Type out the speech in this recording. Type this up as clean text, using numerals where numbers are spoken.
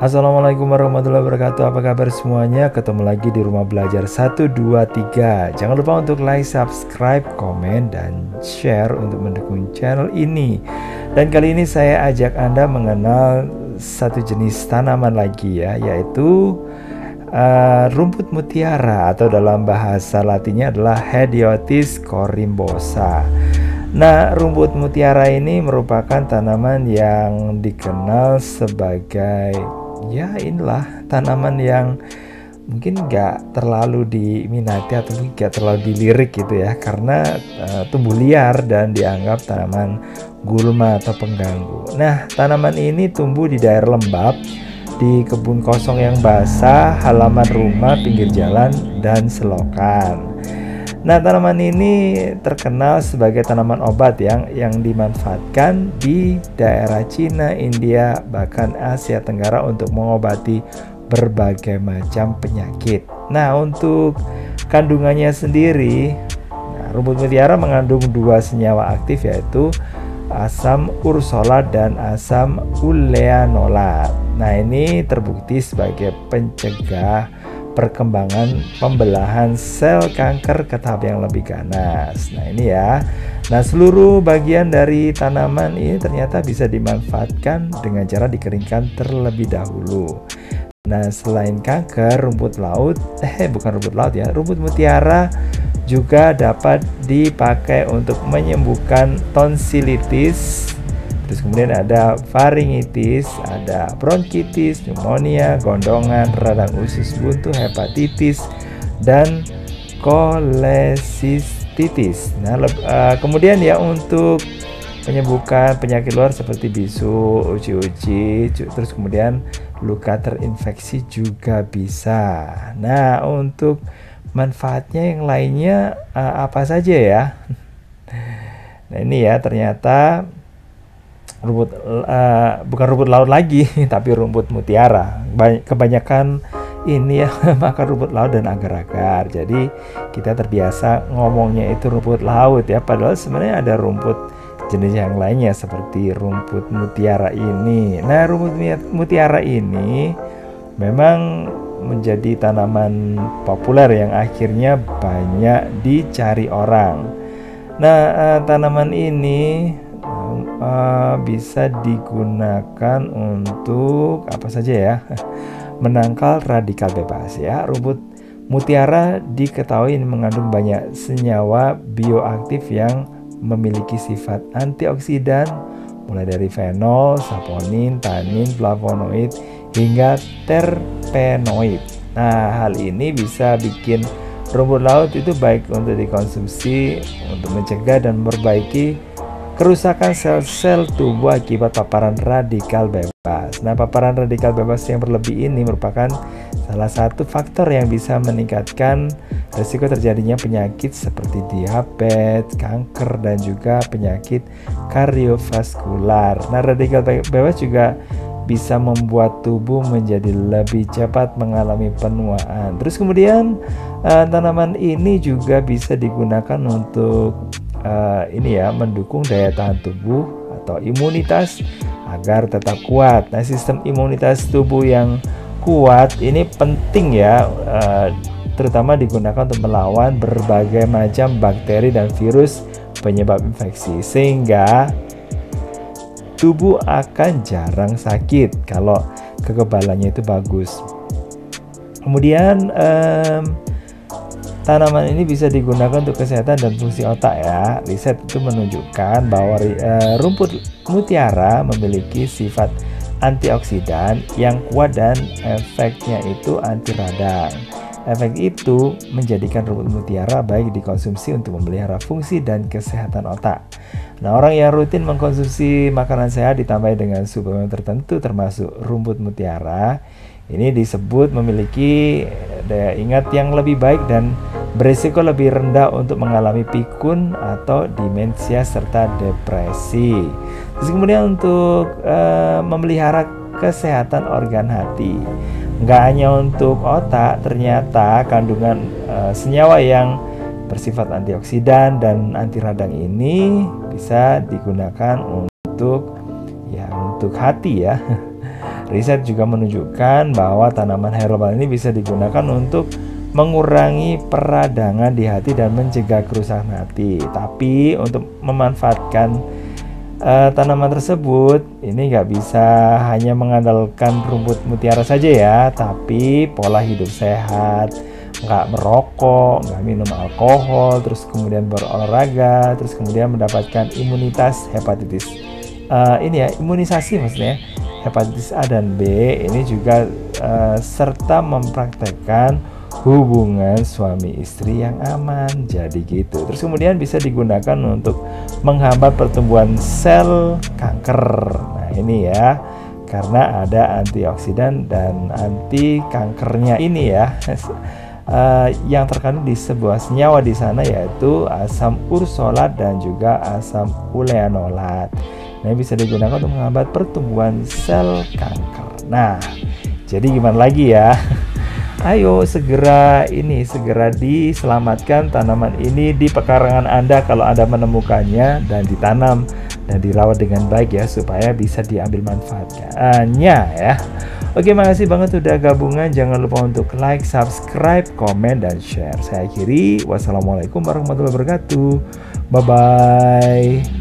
Assalamualaikum warahmatullahi wabarakatuh. Apa kabar semuanya? Ketemu lagi di Rumah Belajar 123. Jangan lupa untuk like, subscribe, komen, dan share untuk mendukung channel ini. Dan kali ini saya ajak Anda mengenal satu jenis tanaman lagi ya, yaitu rumput mutiara, atau dalam bahasa latinnya adalah Hedyotis corymbosa. Nah, rumput mutiara ini merupakan tanaman yang dikenal sebagai inilah tanaman yang mungkin gak terlalu diminati atau mungkin gak terlalu dilirik gitu ya, karena tumbuh liar dan dianggap tanaman gulma atau pengganggu. Nah, tanaman ini tumbuh di daerah lembab, di kebun kosong yang basah, halaman rumah, pinggir jalan, dan selokan. Nah, tanaman ini terkenal sebagai tanaman obat yang dimanfaatkan di daerah Cina, India, bahkan Asia Tenggara untuk mengobati berbagai macam penyakit. Nah, untuk kandungannya sendiri, rumput mutiara mengandung 2 senyawa aktif, yaitu asam ursolat dan asam uleanolat. Nah, ini terbukti sebagai pencegah perkembangan pembelahan sel kanker ke tahap yang lebih ganas. Nah, ini ya. Nah, seluruh bagian dari tanaman ini ternyata bisa dimanfaatkan dengan cara dikeringkan terlebih dahulu. Nah, selain kanker, rumput mutiara juga dapat dipakai untuk menyembuhkan tonsilitis. Terus kemudian ada faringitis, ada bronkitis, pneumonia, gondongan, radang usus buntu, hepatitis, dan kolesistitis. Nah, kemudian ya untuk penyembuhan penyakit luar seperti bisu, uci-uci, terus kemudian luka terinfeksi juga bisa. Nah, untuk manfaatnya yang lainnya apa saja ya? Nah, ini ya, ternyata bukan rumput laut lagi tapi rumput mutiara. Kebanyakan ini ya makan rumput laut dan agar-agar, jadi kita terbiasa ngomongnya itu rumput laut ya, padahal sebenarnya ada rumput jenis yang lainnya seperti rumput mutiara ini. Nah, rumput mutiara ini memang menjadi tanaman populer yang akhirnya banyak dicari orang. Nah, tanaman ini bisa digunakan untuk apa saja ya? Menangkal radikal bebas ya. Rumput mutiara diketahui mengandung banyak senyawa bioaktif yang memiliki sifat antioksidan, mulai dari fenol, saponin, tanin, flavonoid, hingga terpenoid. Nah, hal ini bisa bikin rumput laut itu baik untuk dikonsumsi untuk mencegah dan memperbaiki kerusakan sel-sel tubuh akibat paparan radikal bebas. Nah, paparan radikal bebas yang berlebih ini merupakan salah satu faktor yang bisa meningkatkan risiko terjadinya penyakit seperti diabetes, kanker, dan juga penyakit kardiovaskular. Nah, radikal bebas juga bisa membuat tubuh menjadi lebih cepat mengalami penuaan. Terus kemudian tanaman ini juga bisa digunakan untuk mendukung daya tahan tubuh atau imunitas agar tetap kuat. Nah, sistem imunitas tubuh yang kuat ini penting ya, terutama digunakan untuk melawan berbagai macam bakteri dan virus penyebab infeksi, sehingga tubuh akan jarang sakit kalau kekebalannya itu bagus. Kemudian tanaman ini bisa digunakan untuk kesehatan dan fungsi otak ya. Riset itu menunjukkan bahwa rumput mutiara memiliki sifat antioksidan yang kuat dan efeknya itu anti radang. Efek itu menjadikan rumput mutiara baik dikonsumsi untuk memelihara fungsi dan kesehatan otak. Nah, orang yang rutin mengkonsumsi makanan sehat ditambah dengan suplemen tertentu termasuk rumput mutiara, ini disebut memiliki daya ingat yang lebih baik dan berisiko lebih rendah untuk mengalami pikun atau demensia serta depresi. Terus kemudian untuk memelihara kesehatan organ hati, nggak hanya untuk otak, ternyata kandungan senyawa yang bersifat antioksidan dan anti radang ini bisa digunakan untuk hati ya. Riset juga menunjukkan bahwa tanaman herbal ini bisa digunakan untuk mengurangi peradangan di hati dan mencegah kerusakan hati. Tapi untuk memanfaatkan tanaman tersebut ini nggak bisa hanya mengandalkan rumput mutiara saja ya, tapi pola hidup sehat, nggak merokok, nggak minum alkohol, terus kemudian berolahraga, terus kemudian mendapatkan imunitas hepatitis imunisasi maksudnya hepatitis A dan B ini juga serta mempraktekkan hubungan suami istri yang aman, jadi gitu. Terus kemudian bisa digunakan untuk menghambat pertumbuhan sel kanker. Nah ini ya, karena ada antioksidan dan anti kankernya ini ya. Yang terkandung di sebuah senyawa di sana yaitu asam ursolat dan juga asam uleanolat. Nah, bisa digunakan untuk menghambat pertumbuhan sel kanker. Nah, jadi gimana lagi ya? Ayo segera diselamatkan tanaman ini di pekarangan Anda kalau Anda menemukannya dan ditanam dan dirawat dengan baik ya supaya bisa diambil manfaatnya ya. Oke, makasih banget udah gabungan. Jangan lupa untuk like, subscribe, komen, dan share. Saya akhiri. Wassalamualaikum warahmatullahi wabarakatuh. Bye-bye.